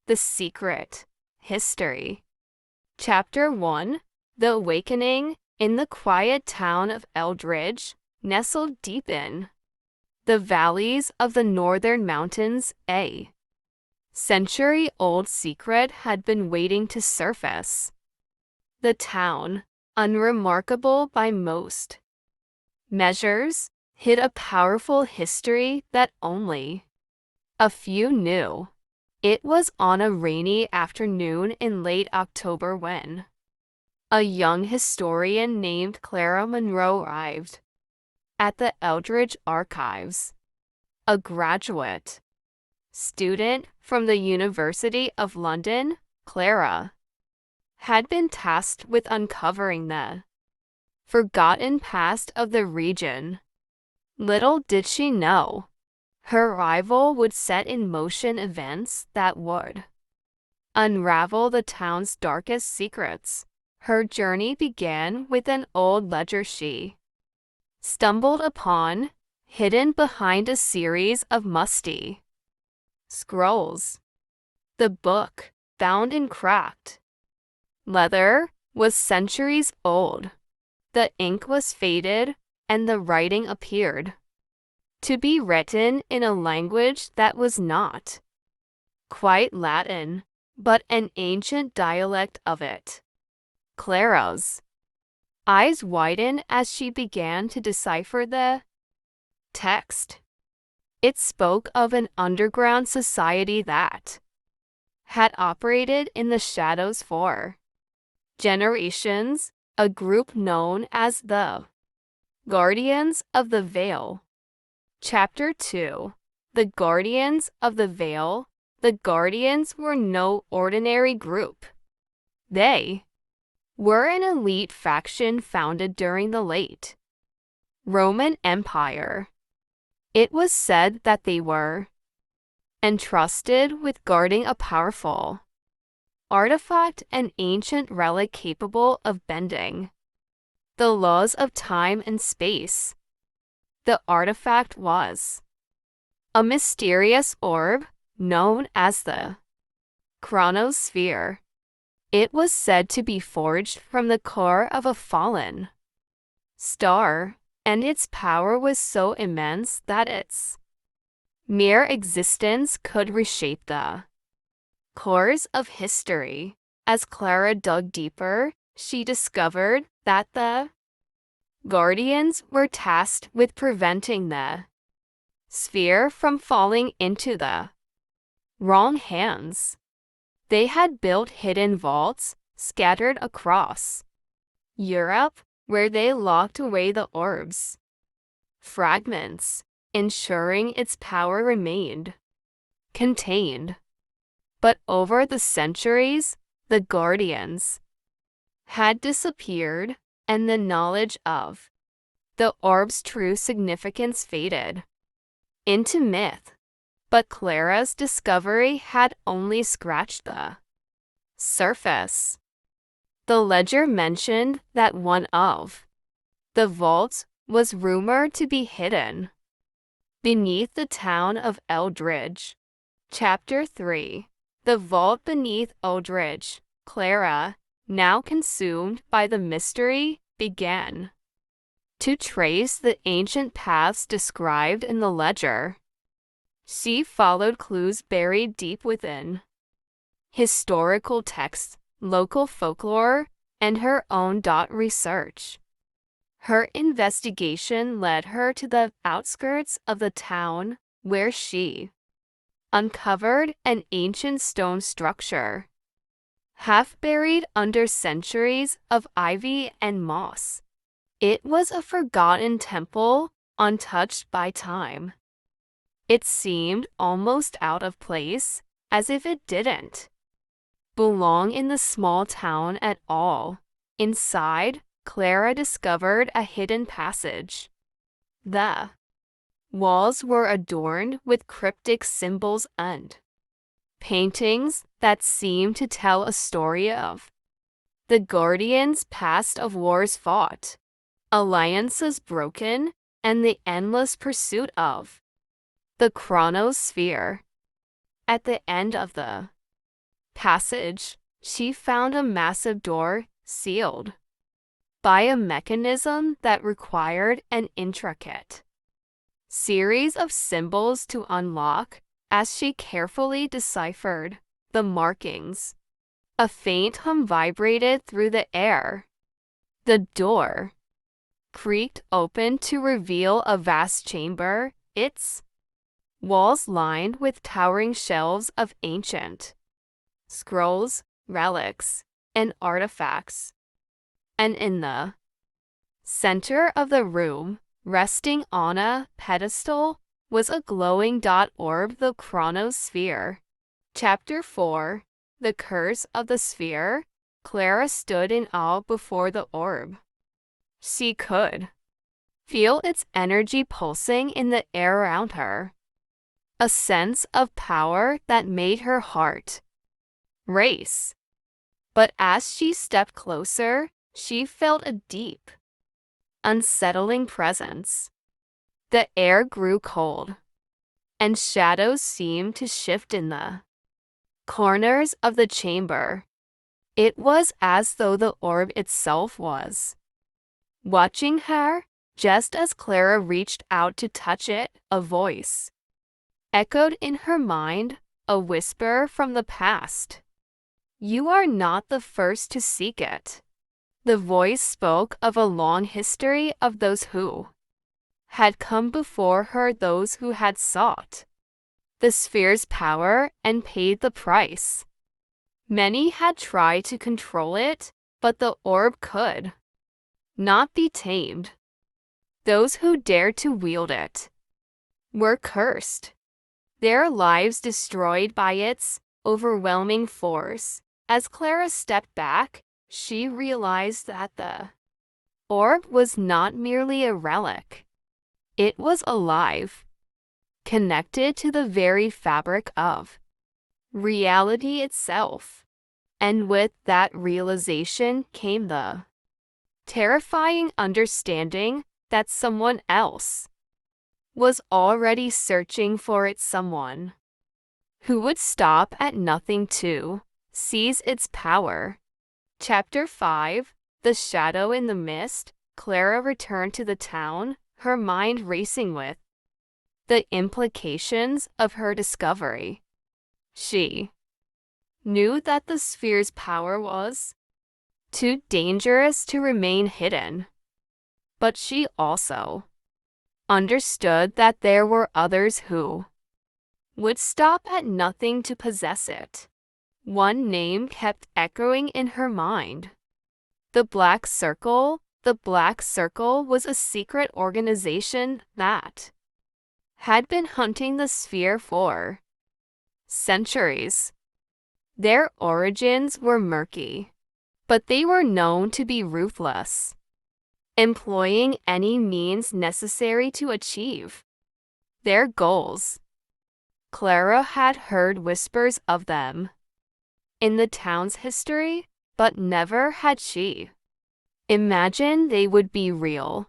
The Secret. History. Chapter 1. The Awakening. In the quiet town of Eldridge, nestled deep in the valleys of the northern mountains, a century-old secret had been waiting to surface. The town, unremarkable by most measures, hid a powerful history that only a few knew. It was on a rainy afternoon in late October when a young historian named Clara Monroe arrived at the Eldridge Archives. A graduate student from the University of London, Clara had been tasked with uncovering the forgotten past of the region. Little did she know, her arrival would set in motion events that would unravel the town's darkest secrets. Her journey began with an old ledger she stumbled upon, hidden behind a series of musty scrolls. The book, bound in cracked leather, was centuries old. The ink was faded, and the writing appeared to be written in a language that was not quite Latin, but an ancient dialect of it. Clara's eyes widened as she began to decipher the text. It spoke of an underground society that had operated in the shadows for generations, a group known as the Guardians of the Veil. Chapter 2. The Guardians of the Veil. The Guardians were no ordinary group. They were an elite faction founded during the late Roman Empire. It was said that they were entrusted with guarding a powerful artifact, an ancient relic capable of bending the laws of time and space. The artifact was a mysterious orb known as the chronosphere. It was said to be forged from the core of a fallen star, and its power was so immense that its mere existence could reshape the course of history. As Clara dug deeper, she discovered that the Guardians were tasked with preventing the sphere from falling into the wrong hands. They had built hidden vaults scattered across Europe where they locked away the orb's fragments, ensuring its power remained contained. But over the centuries, the Guardians had disappeared, and the knowledge of the orb's true significance faded into myth. But Clara's discovery had only scratched the surface. The ledger mentioned that one of the vaults was rumored to be hidden beneath the town of Eldridge. Chapter 3. The vault beneath Eldridge. Clara, now consumed by the mystery, began to trace the ancient paths described in the ledger. She followed clues buried deep within historical texts, local folklore, and her own research. Her investigation led her to the outskirts of the town, where she uncovered an ancient stone structure, half buried under centuries of ivy and moss. It was a forgotten temple, untouched by time. It seemed almost out of place, as if it didn't belong in the small town at all. Inside, Clara discovered a hidden passage. The walls were adorned with cryptic symbols and paintings that seemed to tell a story of the Guardians' past, of wars fought, alliances broken, and the endless pursuit of the chronosphere. At the end of the passage, she found a massive door sealed by a mechanism that required an intricate series of symbols to unlock. As she carefully deciphered the markings, a faint hum vibrated through the air. The door creaked open to reveal a vast chamber, its walls lined with towering shelves of ancient scrolls, relics, and artifacts. And in the center of the room, resting on a pedestal, was a glowing dot orb, the chronosphere. Chapter 4. The Curse of the Sphere. Clara stood in awe before the orb. She could feel its energy pulsing in the air around her, a sense of power that made her heart race. But as she stepped closer, she felt a deep, unsettling presence. The air grew cold, and shadows seemed to shift in the corners of the chamber. It was as though the orb itself was watching her. Just as Clara reached out to touch it, a voice echoed in her mind, a whisper from the past. "You are not the first to seek it." The voice spoke of a long history of those who had come before her, those who had sought the sphere's power and paid the price. Many had tried to control it, but the orb could not be tamed. Those who dared to wield it were cursed, their lives destroyed by its overwhelming force. As Clara stepped back, she realized that the orb was not merely a relic. It was alive, connected to the very fabric of reality itself. And with that realization came the terrifying understanding that someone else was already searching for it, someone who would stop at nothing to seize its power. Chapter 5. The Shadow in the Mist. Clara returned to the town, her mind racing with the implications of her discovery. She knew that the sphere's power was too dangerous to remain hidden, but she also understood that there were others who would stop at nothing to possess it. One name kept echoing in her mind: the Black Circle. The Black Circle was a secret organization that had been hunting the sphere for centuries. Their origins were murky, but they were known to be ruthless, employing any means necessary to achieve their goals. Clara had heard whispers of them in the town's history, but never had she imagined they would be real.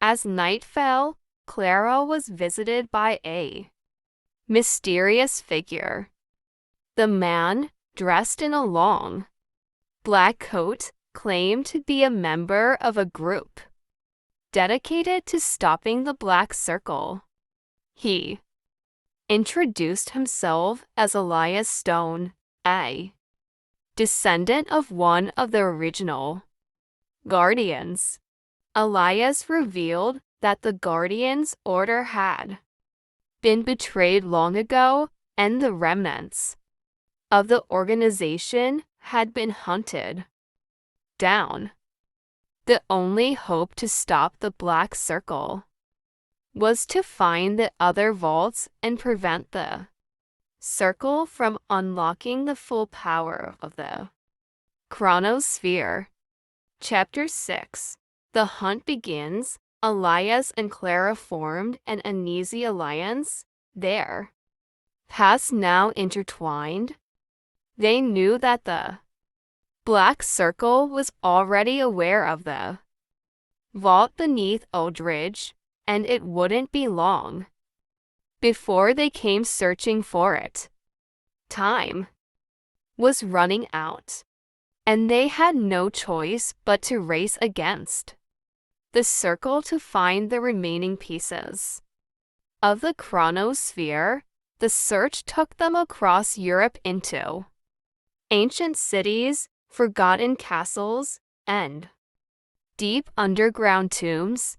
As night fell, Clara was visited by a mysterious figure. The man, dressed in a long black coat, claimed to be a member of a group dedicated to stopping the Black Circle. He introduced himself as Elias Stone, a descendant of one of the original Guardians. Elias revealed that the Guardians' order had been betrayed long ago, and the remnants of the organization had been hunted down. The only hope to stop the Black Circle was to find the other vaults and prevent the circle from unlocking the full power of the chronosphere. Chapter 6. The hunt begins. Elias and Clara formed an uneasy alliance. Their paths now intertwined. They knew that the Black Circle was already aware of the vault beneath Eldridge, and it wouldn't be long before they came searching for it. Time was running out, and they had no choice but to race against the circle to find the remaining pieces of the chronosphere. The search took them across Europe into ancient cities, forgotten castles, and deep underground tombs.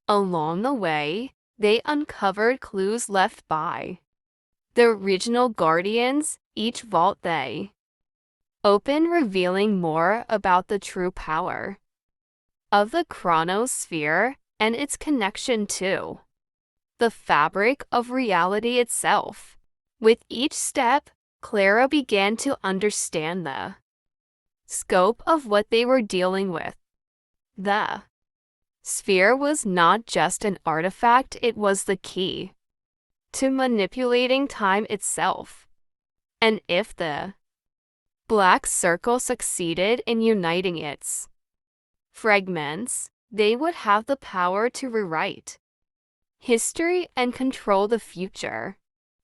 Along the way, they uncovered clues left by the original guardians, each vault they open revealing more about the true power of the chronosphere and its connection to the fabric of reality itself. With each step, Clara began to understand the scope of what they were dealing with. The sphere was not just an artifact, it was the key to manipulating time itself. And if the black circle succeeded in uniting its fragments, they would have the power to rewrite history and control the future.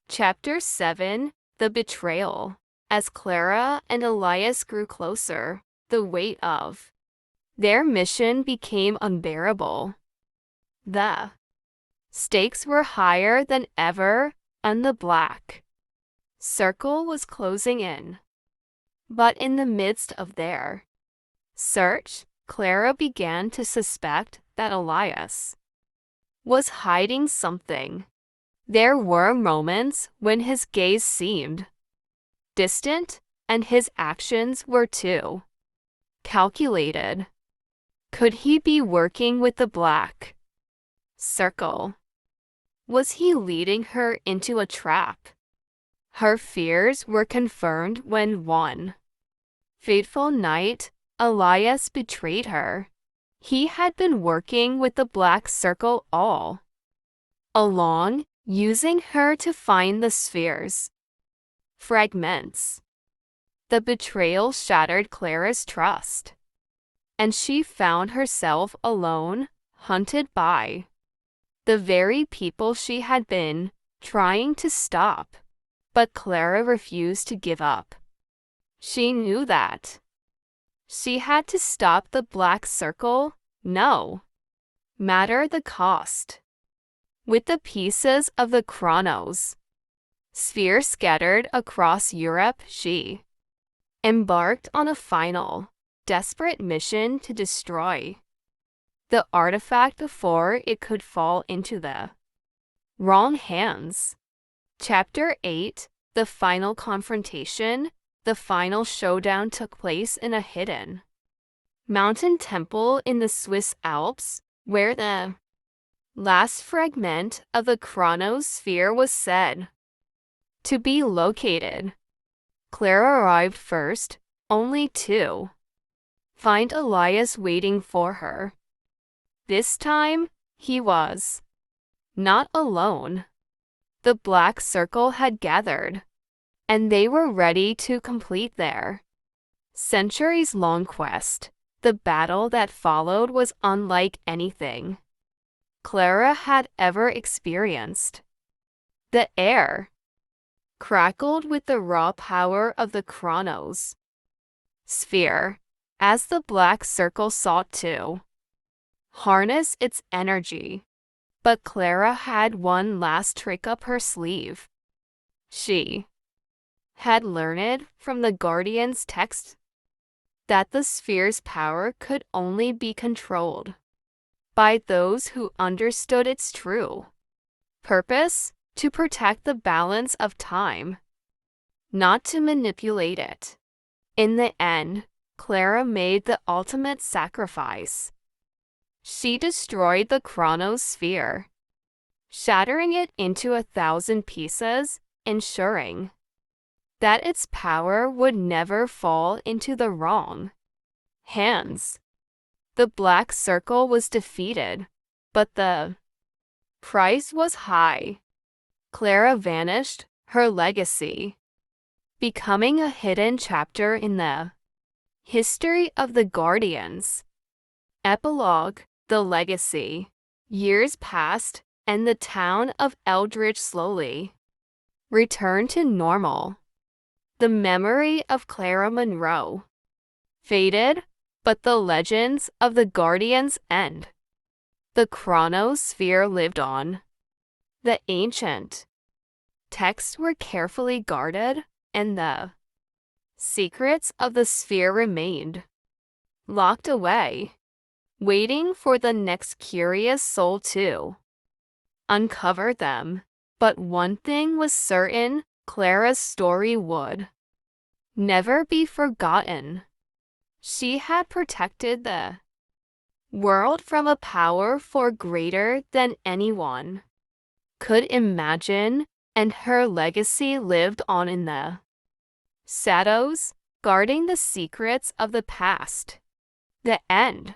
Chapter 7: The Betrayal. As Clara and Elias grew closer, the weight of their mission became unbearable. The stakes were higher than ever, and the black circle was closing in. But in the midst of their search, Clara began to suspect that Elias was hiding something. There were moments when his gaze seemed distant, and his actions were too calculated. Could he be working with the black circle? Was he leading her into a trap? Her fears were confirmed when one fateful night, Elias betrayed her. He had been working with the black circle all along, using her to find the sphere's fragments. The betrayal shattered Clara's trust, and she found herself alone, hunted by the very people she had been trying to stop. But Clara refused to give up. She knew that she had to stop the black circle, no matter the cost. With the pieces of the chronos sphere scattered across Europe, she embarked on a final, desperate mission to destroy the artifact before it could fall into the wrong hands. Chapter 8: The Final Confrontation. The final showdown took place in a hidden mountain temple in the Swiss Alps, where the last fragment of the chronosphere was said to be located. Clara arrived first, only to find Elias waiting for her. This time, he was not alone. The black circle had gathered, and they were ready to complete their centuries-long quest. The battle that followed was unlike anything Clara had ever experienced. The air crackled with the raw power of the chronos sphere as the black circle sought to harness its energy. But Clara had one last trick up her sleeve. She had learned from the Guardian's text that the sphere's power could only be controlled by those who understood its true purpose, to protect the balance of time, not to manipulate it. In the end, Clara made the ultimate sacrifice. She destroyed the chronosphere, shattering it into 1,000 pieces, ensuring that its power would never fall into the wrong hands. The black circle was defeated, but the price was high. Clara vanished, her legacy becoming a hidden chapter in the history of the Guardians. Epilogue: The Legacy. Years passed, and the town of Eldridge slowly returned to normal. The memory of Clara Monroe faded, but the legends of the Guardian's End. The chronosphere lived on. The ancient texts were carefully guarded, and the secrets of the sphere remained locked away, waiting for the next curious soul to uncover them. But one thing was certain, Clara's story would never be forgotten. She had protected the world from a power far greater than anyone could imagine, and her legacy lived on in the shadows, guarding the secrets of the past. The end.